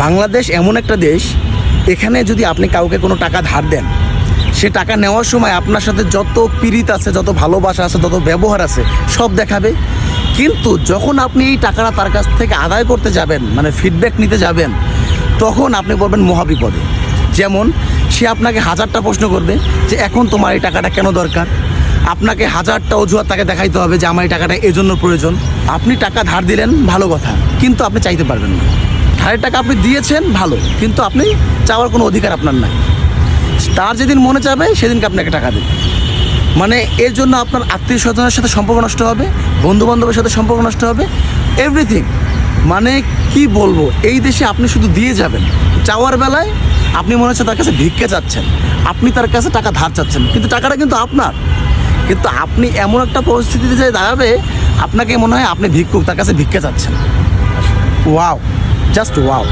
বাংলাদেশ এমন একটা দেশ, এখানে যদি আপনি কাউকে কোনো টাকা ধার দেন, সে টাকা নেওয়ার সময় আপনার সাথে যত পীড়িত আছে, যত ভালোবাসা আছে, যত ব্যবহার আছে সব দেখাবে। কিন্তু যখন আপনি এই টাকাটা তার কাছ থেকে আদায় করতে যাবেন, মানে ফিডব্যাক নিতে যাবেন, তখন আপনি পড়বেন মহাবিপদে। যেমন সে আপনাকে হাজারটা প্রশ্ন করবে যে এখন তোমার এই টাকাটা কেন দরকার। আপনাকে হাজারটা অজুহাত তাকে দেখাইতে হবে যে আমার এই টাকাটা এজন্য প্রয়োজন। আপনি টাকা ধার দিলেন, ভালো কথা, কিন্তু আপনি চাইতে পারবেন না। ধারের টাকা আপনি দিয়েছেন ভালো, কিন্তু আপনি চাওয়ার কোনো অধিকার আপনার নাই। তার যেদিন মনে চাবে সেদিনকে আপনাকে টাকা দেবে। মানে এর জন্য আপনার আত্মীয় স্বজনের সাথে সম্পর্ক নষ্ট হবে, বন্ধুবান্ধবের সাথে সম্পর্ক নষ্ট হবে, এভরিথিং। মানে কি বলবো, এই দেশে আপনি শুধু দিয়ে যাবেন, চাওয়ার বেলায় আপনি মনে হচ্ছে তার কাছে ভিক্ষা চাচ্ছেন, আপনি তার কাছে টাকা ধার চাচ্ছেন, কিন্তু টাকাটা কিন্তু আপনার। কিন্তু আপনি এমন একটা পরিস্থিতিতে যে দাঁড়াবে, আপনাকে মনে হয় আপনি ভিক্ষুক, তার কাছে ভিক্ষা চাচ্ছেন। Wow, just wow.